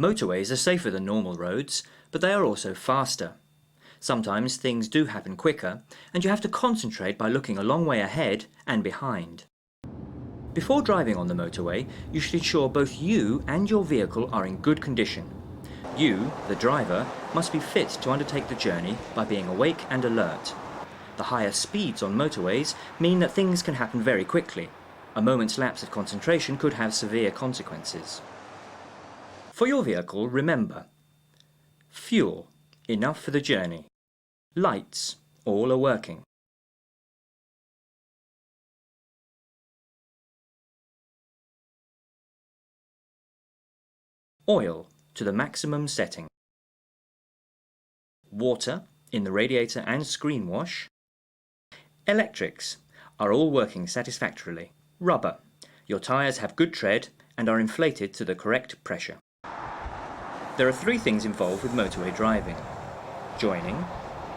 Motorways are safer than normal roads, but they are also faster. Sometimes things do happen quicker, and you have to concentrate by looking a long way ahead and behind. Before driving on the motorway, you should ensure both you and your vehicle are in good condition. You, the driver, must be fit to undertake the journey by being awake and alert. The higher speeds on motorways mean that things can happen very quickly. A moment's lapse of concentration could have severe consequences. For your vehicle, remember: fuel, enough for the journey. Lights, all are working. Oil, to the maximum setting. Water, in the radiator and screen wash. Electrics, are all working satisfactorily. Rubber, your tyres have good tread and are inflated to the correct pressure. There are 3 things involved with motorway driving: joining,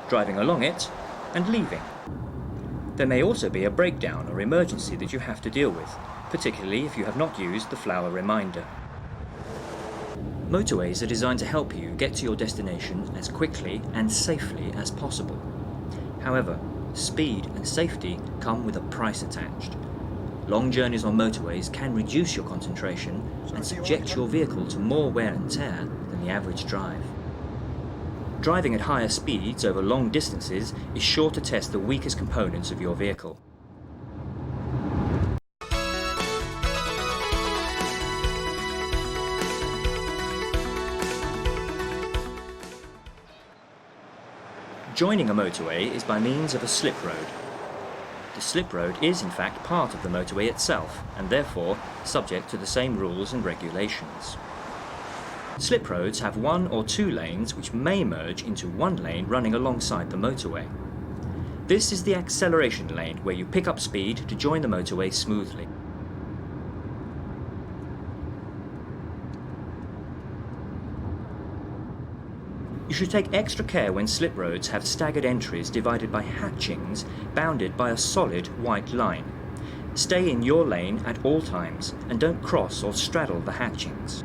driving along it, and leaving. There may also be a breakdown or emergency that you have to deal with, particularly if you have not used the flower reminder. Motorways are designed to help you get to your destination as quickly and safely as possible. However, speed and safety come with a price attached. Long journeys on motorways can reduce your concentration and subject your vehicle to more wear and tear than the average drive. Driving at higher speeds over long distances is sure to test the weakest components of your vehicle. Joining a motorway is by means of a slip road. The slip road is in fact part of the motorway itself and therefore subject to the same rules and regulations. Slip roads have 1 or 2 lanes which may merge into 1 lane running alongside the motorway. This is the acceleration lane where you pick up speed to join the motorway smoothly. You should take extra care when slip roads have staggered entries divided by hatchings bounded by a solid white line. Stay in your lane at all times and don't cross or straddle the hatchings.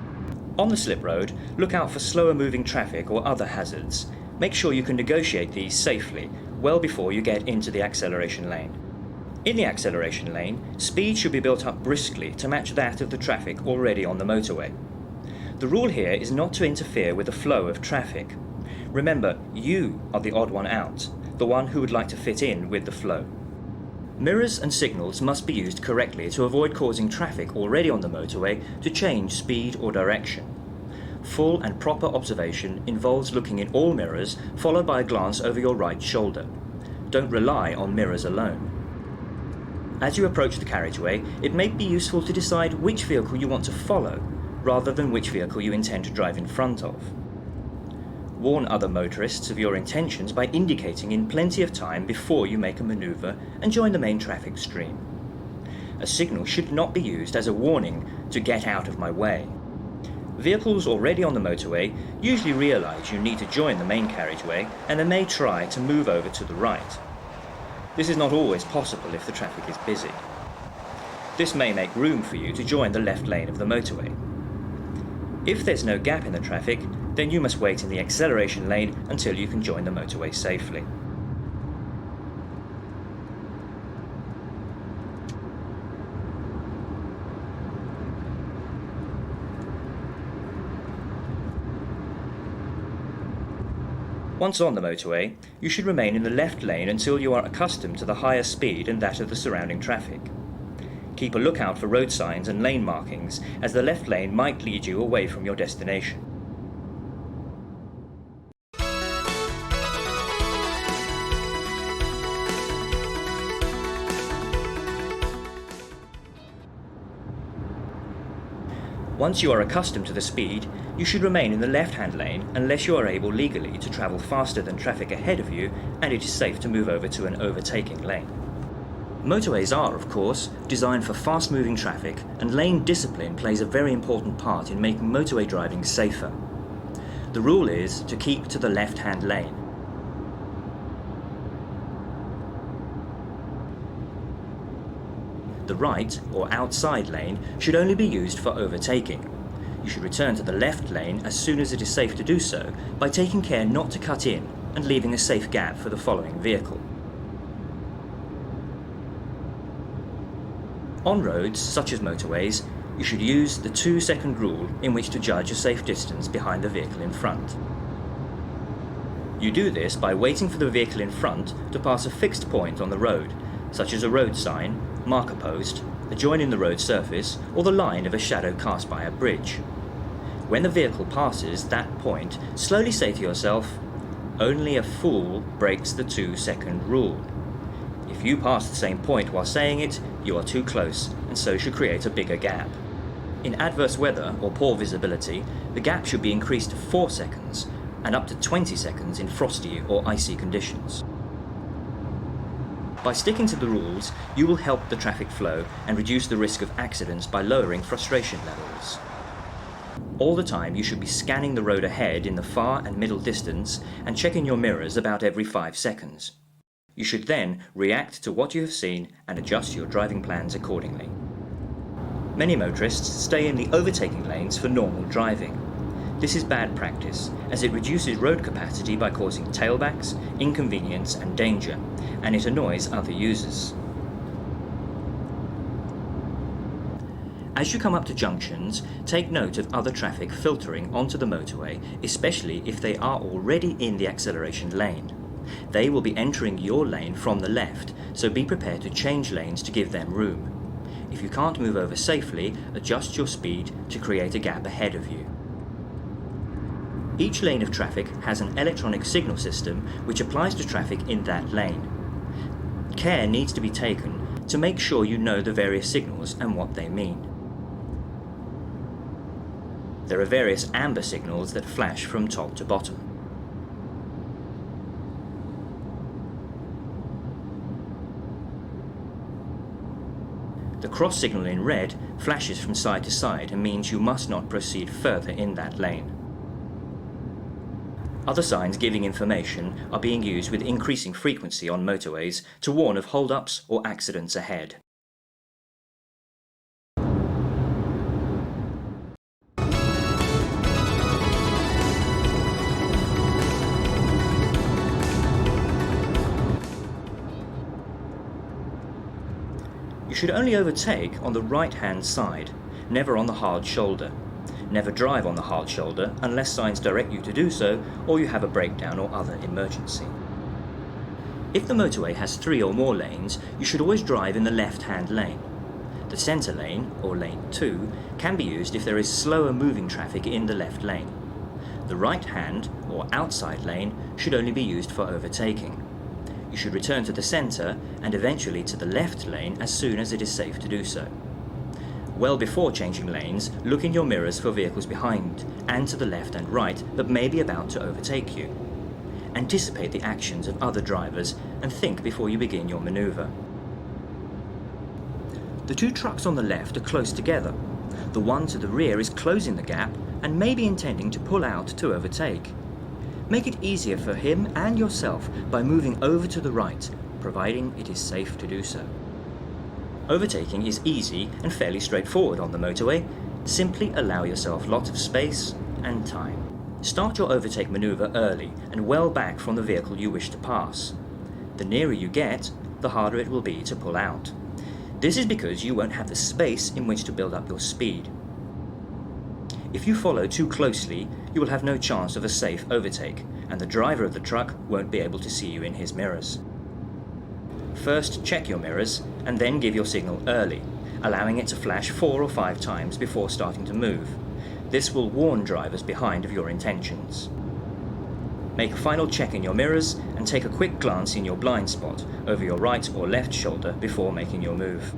On the slip road, look out for slower moving traffic or other hazards. Make sure you can negotiate these safely, well before you get into the acceleration lane. In the acceleration lane, speed should be built up briskly to match that of the traffic already on the motorway. The rule here is not to interfere with the flow of traffic. Remember, you are the odd one out, the one who would like to fit in with the flow. Mirrors and signals must be used correctly to avoid causing traffic already on the motorway to change speed or direction. Full and proper observation involves looking in all mirrors, followed by a glance over your right shoulder. Don't rely on mirrors alone. As you approach the carriageway, it may be useful to decide which vehicle you want to follow, rather than which vehicle you intend to drive in front of. Warn other motorists of your intentions by indicating in plenty of time before you make a manoeuvre and join the main traffic stream. A signal should not be used as a warning to get out of my way. Vehicles already on the motorway usually realise you need to join the main carriageway and they may try to move over to the right. This is not always possible if the traffic is busy. This may make room for you to join the left lane of the motorway. If there's no gap in the traffic, then you must wait in the acceleration lane until you can join the motorway safely. Once on the motorway, you should remain in the left lane until you are accustomed to the higher speed and that of the surrounding traffic. Keep a lookout for road signs and lane markings, as the left lane might lead you away from your destination. Once you are accustomed to the speed, you should remain in the left-hand lane unless you are able legally to travel faster than traffic ahead of you and it is safe to move over to an overtaking lane. Motorways are, of course, designed for fast-moving traffic, and lane discipline plays a very important part in making motorway driving safer. The rule is to keep to the left-hand lane. The right, or outside lane, should only be used for overtaking. You should return to the left lane as soon as it is safe to do so by taking care not to cut in and leaving a safe gap for the following vehicle. On roads, such as motorways, you should use the 2-second rule in which to judge a safe distance behind the vehicle in front. You do this by waiting for the vehicle in front to pass a fixed point on the road, such as a road sign, marker post, a join in the road surface, or the line of a shadow cast by a bridge. When the vehicle passes that point, slowly say to yourself, "Only a fool breaks the 2-second rule." If you pass the same point while saying it, you are too close, and so should create a bigger gap. In adverse weather or poor visibility, the gap should be increased to 4 seconds, and up to 20 seconds in frosty or icy conditions. By sticking to the rules, you will help the traffic flow and reduce the risk of accidents by lowering frustration levels. All the time you should be scanning the road ahead in the far and middle distance and checking your mirrors about every 5 seconds. You should then react to what you have seen and adjust your driving plans accordingly. Many motorists stay in the overtaking lanes for normal driving. This is bad practice, as it reduces road capacity by causing tailbacks, inconvenience and danger, and it annoys other users. As you come up to junctions, take note of other traffic filtering onto the motorway, especially if they are already in the acceleration lane. They will be entering your lane from the left, so be prepared to change lanes to give them room. If you can't move over safely, adjust your speed to create a gap ahead of you. Each lane of traffic has an electronic signal system which applies to traffic in that lane. Care needs to be taken to make sure you know the various signals and what they mean. There are various amber signals that flash from top to bottom. The cross signal in red flashes from side to side and means you must not proceed further in that lane. Other signs giving information are being used with increasing frequency on motorways to warn of hold-ups or accidents ahead. You should only overtake on the right-hand side, never on the hard shoulder. Never drive on the hard shoulder unless signs direct you to do so or you have a breakdown or other emergency. If the motorway has 3 or more lanes, you should always drive in the left-hand lane. The centre lane, or lane 2, can be used if there is slower moving traffic in the left lane. The right-hand, or outside lane, should only be used for overtaking. You should return to the centre and eventually to the left lane as soon as it is safe to do so. Well before changing lanes, look in your mirrors for vehicles behind and to the left and right that may be about to overtake you. Anticipate the actions of other drivers and think before you begin your manoeuvre. The 2 trucks on the left are close together. The one to the rear is closing the gap and may be intending to pull out to overtake. Make it easier for him and yourself by moving over to the right, providing it is safe to do so. Overtaking is easy and fairly straightforward on the motorway. Simply allow yourself lots of space and time. Start your overtake manoeuvre early and well back from the vehicle you wish to pass. The nearer you get, the harder it will be to pull out. This is because you won't have the space in which to build up your speed. If you follow too closely, you will have no chance of a safe overtake, and the driver of the truck won't be able to see you in his mirrors. First, check your mirrors, and then give your signal early, allowing it to flash 4 or 5 times before starting to move. This will warn drivers behind of your intentions. Make a final check in your mirrors, and take a quick glance in your blind spot over your right or left shoulder before making your move.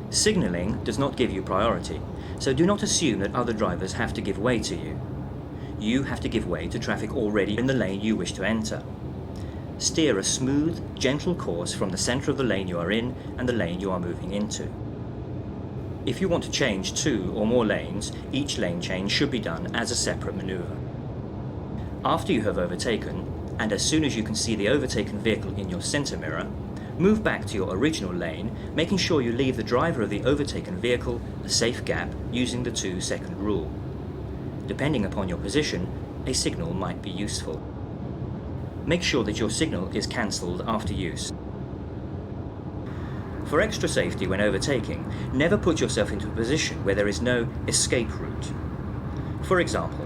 Signalling does not give you priority, so do not assume that other drivers have to give way to you. You have to give way to traffic already in the lane you wish to enter. Steer a smooth, gentle course from the centre of the lane you are in and the lane you are moving into. If you want to change 2 or more lanes, each lane change should be done as a separate manoeuvre. After you have overtaken, and as soon as you can see the overtaken vehicle in your centre mirror, Move back to your original lane, making sure you leave the driver of the overtaken vehicle a safe gap using the 2-second rule. Depending upon your position, a signal might be useful. Make sure that your signal is cancelled after use. For extra safety when overtaking, never put yourself into a position where there is no escape route. For example,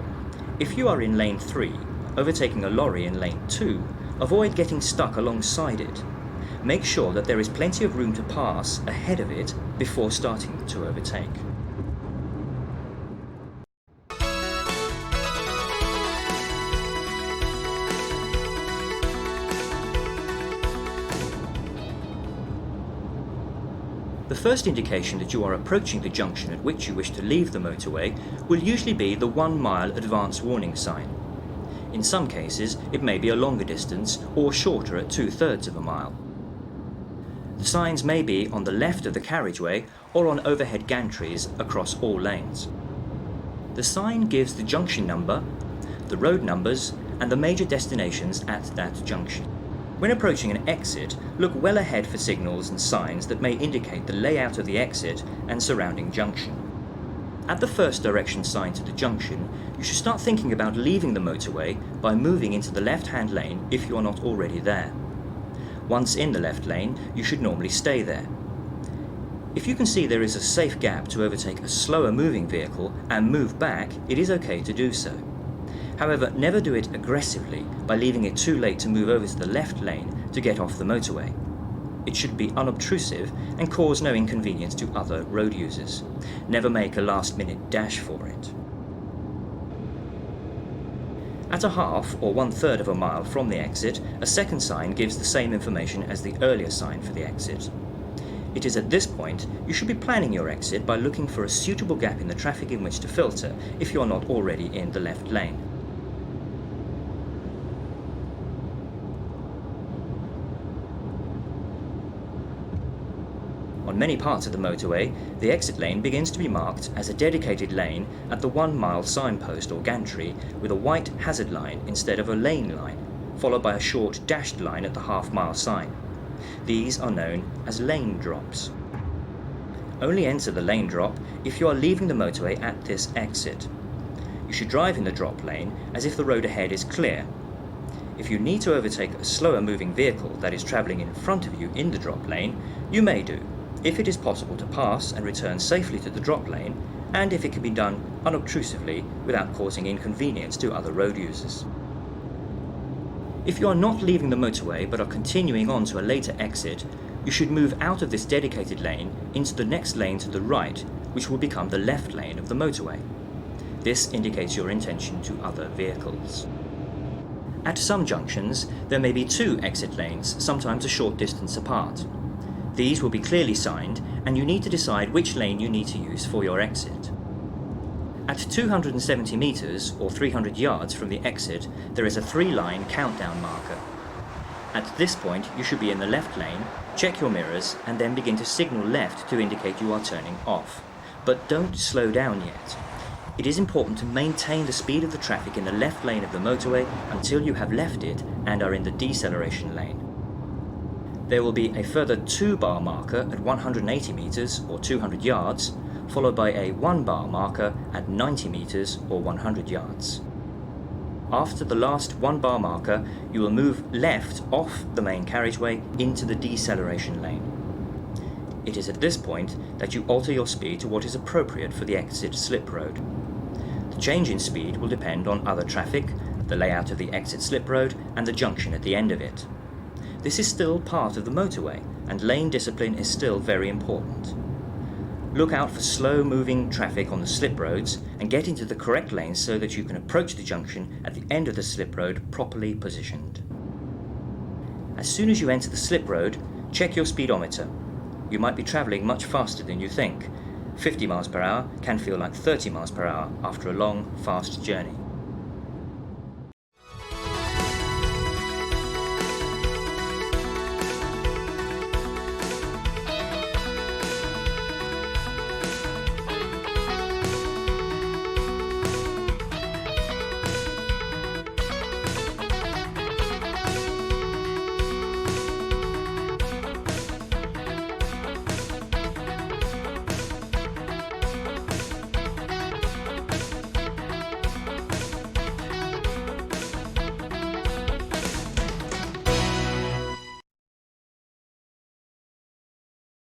if you are in lane 3, overtaking a lorry in lane 2, avoid getting stuck alongside it. Make sure that there is plenty of room to pass ahead of it before starting to overtake. The first indication that you are approaching the junction at which you wish to leave the motorway will usually be the 1-mile advance warning sign. In some cases, it may be a longer distance or shorter at 2/3 of a mile. The signs may be on the left of the carriageway or on overhead gantries across all lanes. The sign gives the junction number, the road numbers, and the major destinations at that junction. When approaching an exit, look well ahead for signals and signs that may indicate the layout of the exit and surrounding junction. At the first direction sign to the junction, you should start thinking about leaving the motorway by moving into the left-hand lane if you are not already there. Once in the left lane, you should normally stay there. If you can see there is a safe gap to overtake a slower moving vehicle and move back, it is okay to do so. However, never do it aggressively by leaving it too late to move over to the left lane to get off the motorway. It should be unobtrusive and cause no inconvenience to other road users. Never make a last-minute dash for it. At a half or 1/3 of a mile from the exit, a second sign gives the same information as the earlier sign for the exit. It is at this point you should be planning your exit by looking for a suitable gap in the traffic in which to filter if you are not already in the left lane. On many parts of the motorway, the exit lane begins to be marked as a dedicated lane at the 1-mile signpost or gantry with a white hazard line instead of a lane line, followed by a short dashed line at the half-mile sign. These are known as lane drops. Only enter the lane drop if you are leaving the motorway at this exit. You should drive in the drop lane as if the road ahead is clear. If you need to overtake a slower moving vehicle that is travelling in front of you in the drop lane, you may do, if it is possible to pass and return safely to the drop lane, and if it can be done unobtrusively without causing inconvenience to other road users. If you are not leaving the motorway but are continuing on to a later exit, you should move out of this dedicated lane into the next lane to the right, which will become the left lane of the motorway. This indicates your intention to other vehicles. At some junctions, there may be 2 exit lanes, sometimes a short distance apart. These will be clearly signed, and you need to decide which lane you need to use for your exit. At 270 metres or 300 yards from the exit, there is a 3-line countdown marker. At this point, you should be in the left lane, check your mirrors, and then begin to signal left to indicate you are turning off. But don't slow down yet. It is important to maintain the speed of the traffic in the left lane of the motorway until you have left it and are in the deceleration lane. There will be a further 2-bar marker at 180 metres or 200 yards, followed by a 1-bar marker at 90 metres or 100 yards. After the last 1-bar marker, you will move left off the main carriageway into the deceleration lane. It is at this point that you alter your speed to what is appropriate for the exit slip road. The change in speed will depend on other traffic, the layout of the exit slip road, and the junction at the end of it. This is still part of the motorway, and lane discipline is still very important. Look out for slow-moving traffic on the slip roads and get into the correct lanes so that you can approach the junction at the end of the slip road properly positioned. As soon as you enter the slip road, check your speedometer. You might be travelling much faster than you think. 50 miles per hour can feel like 30 miles per hour after a long, fast journey.